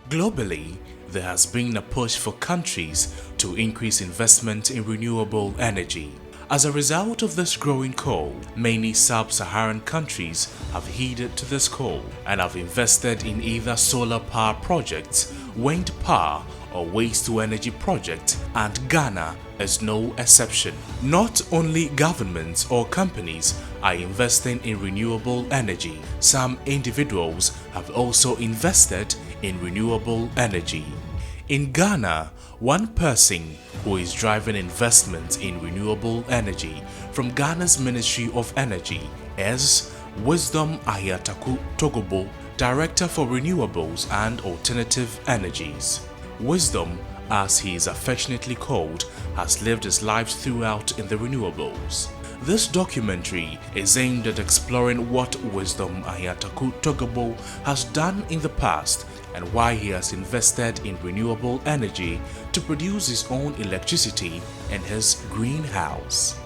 Globally, there has been a push for countries to increase investment in renewable energy. As a result of this growing call, many sub-Saharan countries have heeded to this call and have invested in either solar power projects, wind power, or waste-to-energy projects, and Ghana is no exception. Not only governments or companies are investing in renewable energy, some individuals have also invested in renewable energy. In Ghana, one person who is driving investment in renewable energy from Ghana's Ministry of Energy is Wisdom Ahiataku-Togobo, Director for Renewables and Alternative Energies. Wisdom, as he is affectionately called, has lived his life throughout in the renewables. This documentary is aimed at exploring what Wisdom Ahiataku-Togobo has done in the past and why he has invested in renewable energy to produce his own electricity in his greenhouse.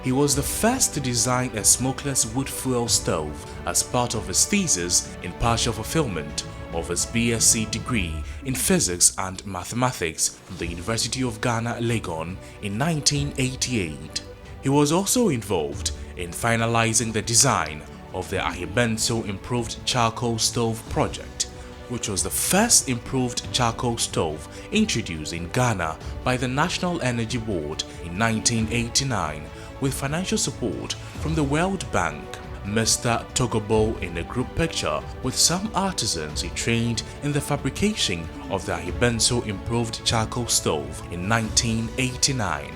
He was the first to design a smokeless wood fuel stove as part of his thesis in partial fulfillment of his BSc degree in Physics and Mathematics from the University of Ghana, Legon in 1988. He was also involved in finalizing the design of the Ahibenso Improved Charcoal Stove project, which was the first improved charcoal stove introduced in Ghana by the National Energy Board in 1989 with financial support from the World Bank. Mr. Togobo in a group picture with some artisans he trained in the fabrication of the Ahibenso Improved Charcoal Stove in 1989.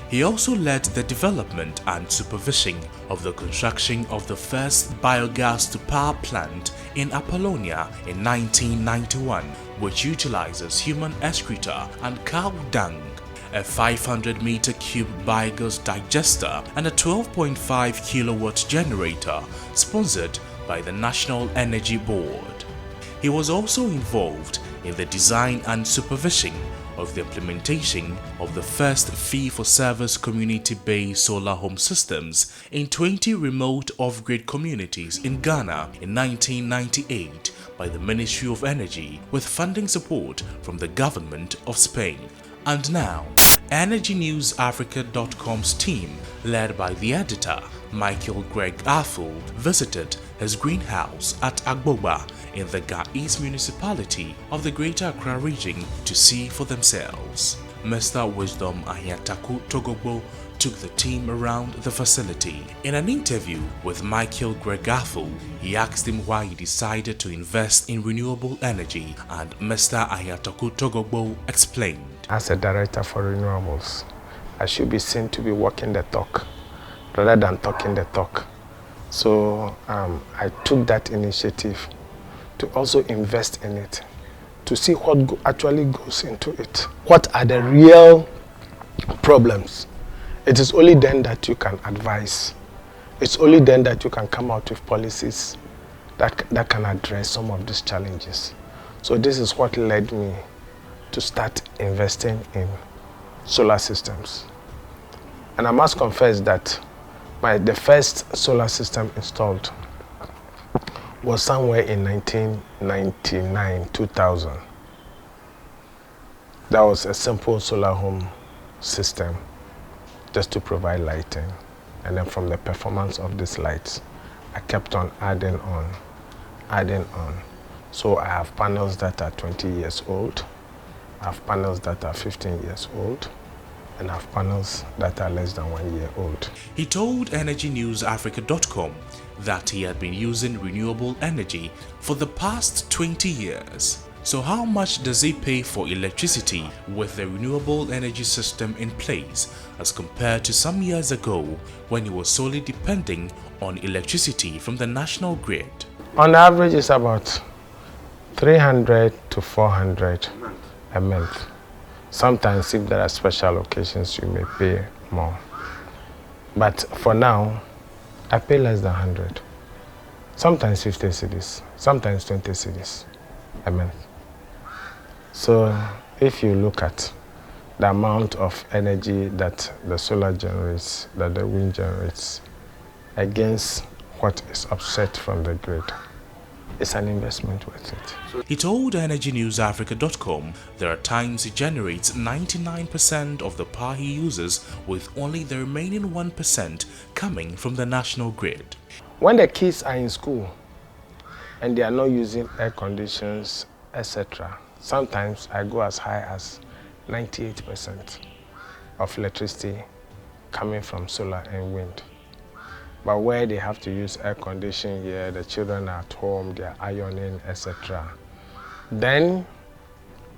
He also led the development and supervision of the construction of the first biogas-to-power plant in Apollonia in 1991, which utilizes human excreta and cow dung, a 500-meter cube biogas digester, and a 12.5 kilowatt generator sponsored by the National Energy Board. He was also involved in the design and supervision of the implementation of the first fee-for-service community-based solar home systems in 20 remote off-grid communities in Ghana in 1998 by the Ministry of Energy with funding support from the government of Spain. And now, EnergyNewsAfrica.com's team, led by the editor Michael Greg Arfold, visited his greenhouse at Agboba in the Ga-East municipality of the Greater Accra region to see for themselves. Mr. Wisdom Ahiataku-Togobo took the team around the facility. In an interview with Michael Greg Arfold, he asked him why he decided to invest in renewable energy, and Mr. Ahiataku-Togobo explained. As a director for renewables, I should be seen to be walking the talk rather than talking the talk. So I took that initiative to also invest in it, to see what actually goes into it. What are the real problems? It is only then that you can advise. It's only then that you can come out with policies that can address some of these challenges. So this is what led me to start investing in solar systems. And I must confess that the first solar system installed was somewhere in 1999, 2000. That was a simple solar home system just to provide lighting. And then from the performance of these lights, I kept on adding on. So I have panels that are 20 years old, I have panels that are 15 years old, and I have panels that are less than 1 year old. He told EnergyNewsAfrica.com that he had been using renewable energy for the past 20 years. So how much does he pay for electricity with the renewable energy system in place as compared to some years ago when he was solely depending on electricity from the national grid? On average, it's about 300 to 400 a month. Sometimes if there are special occasions, you may pay more. But for now, I pay less than 100. Sometimes 50 cedis, sometimes 20 cedis a month. So if you look at the amount of energy that the solar generates, that the wind generates, against what is offset from the grid, it's an investment worth it. He told EnergyNewsAfrica.com there are times he generates 99% of the power he uses, with only the remaining 1% coming from the national grid. When the kids are in school and they are not using air conditions, etc., sometimes I go as high as 98% of electricity coming from solar and wind. But where they have to use air conditioning here, the children are at home, they are ironing, etc., then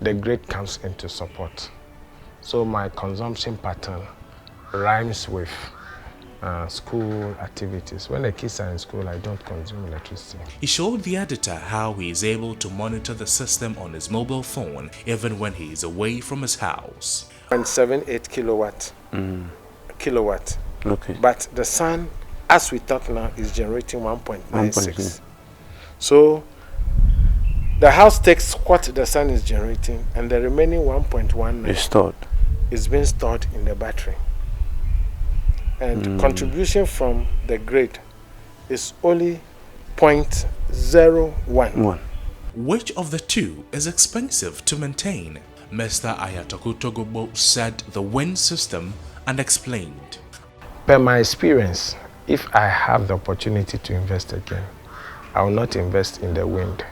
the grid comes into support. So my consumption pattern rhymes with school activities. When the kids are in school, I don't consume electricity. He showed the editor how he is able to monitor the system on his mobile phone even when he is away from his house. 0.78 kilowatt. Okay. But the sun, as we talk now, is generating 1.96. So the house takes what the sun is generating, and the remaining 1.19 is stored. Is being stored in the battery. And contribution from the grid is only 0.01. Which of the two is expensive to maintain? Mr. Ahiataku-Togobo said the wind system and explained. Per my experience, if I have the opportunity to invest again, I will not invest in the wind.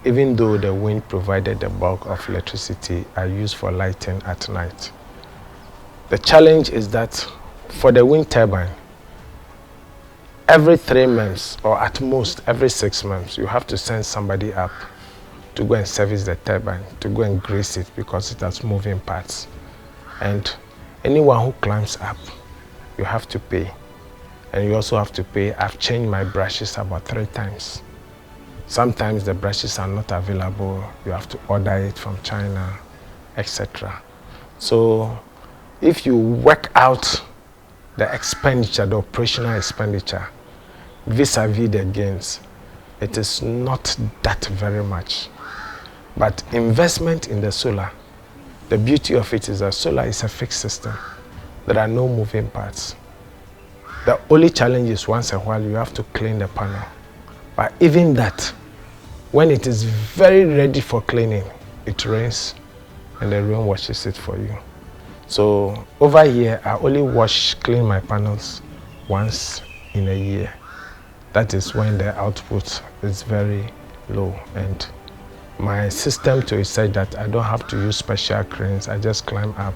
Even though the wind provided the bulk of electricity I use for lighting at night. The challenge is that for the wind turbine, every 3 months or at most every 6 months, you have to send somebody up to go and service the turbine, to go and grease it because it has moving parts. And anyone who climbs up, you have to pay. And you also have to pay. I've changed my brushes about 3 times. Sometimes the brushes are not available. You have to order it from China, etc. So if you work out the expenditure, the operational expenditure, vis-a-vis the gains, it is not that very much. But investment in the solar, the beauty of it is that solar is a fixed system. There are no moving parts. The only challenge is once in a while you have to clean the panel. But even that, when it is very ready for cleaning, it rains and the rain washes it for you. So over here, I only clean my panels once in a year. That is when the output is very low. And my system to is such that I don't have to use special cranes. I just climb up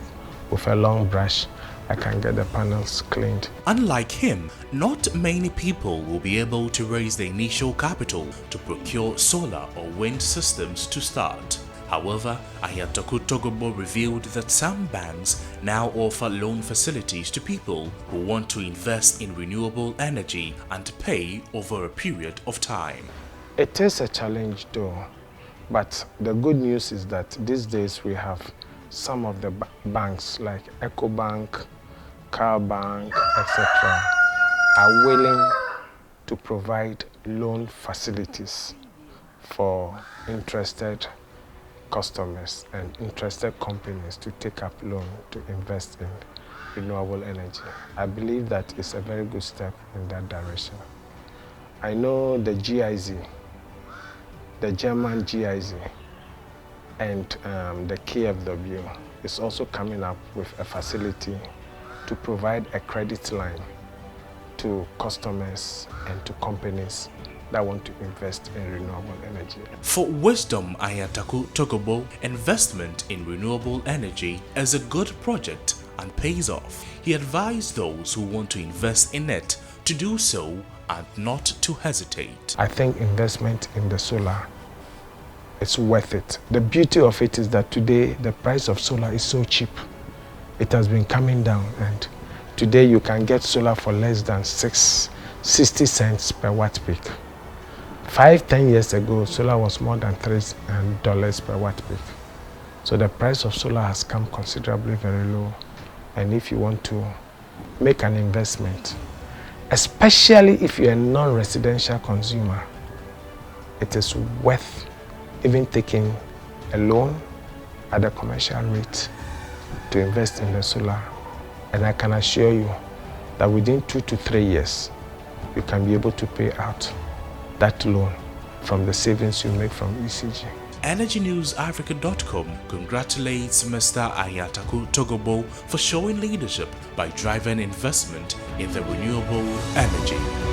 with a long brush. I can get the panels cleaned. Unlike him, not many people will be able to raise the initial capital to procure solar or wind systems to start. However, Ahiataku-Togobo revealed that some banks now offer loan facilities to people who want to invest in renewable energy and pay over a period of time. It is a challenge though, but the good news is that these days we have some of the banks like EcoBank, Car Bank, etc. are willing to provide loan facilities for interested customers and interested companies to take up loan to invest in renewable energy. I believe that is a very good step in that direction. I know the GIZ, the German GIZ, and the KfW is also coming up with a facility to provide a credit line to customers and to companies that want to invest in renewable energy. For Wisdom Ahiataku-Togobo, investment in renewable energy is a good project and pays off. He advised those who want to invest in it to do so and not to hesitate. I think investment in the solar is worth it. The beauty of it is that today the price of solar is so cheap. It has been coming down, and today you can get solar for less than 60 cents per watt peak. 5-10 years ago, solar was more than $3 per watt peak. So the price of solar has come considerably very low. And if you want to make an investment, especially if you're a non-residential consumer, it is worth even taking a loan at the commercial rate to invest in the solar. And I can assure you that within 2 to 3 years, you can be able to pay out that loan from the savings you make from ECG. EnergyNewsAfrica.com congratulates Mr. Ahiataku-Togobo for showing leadership by driving investment in the renewable energy.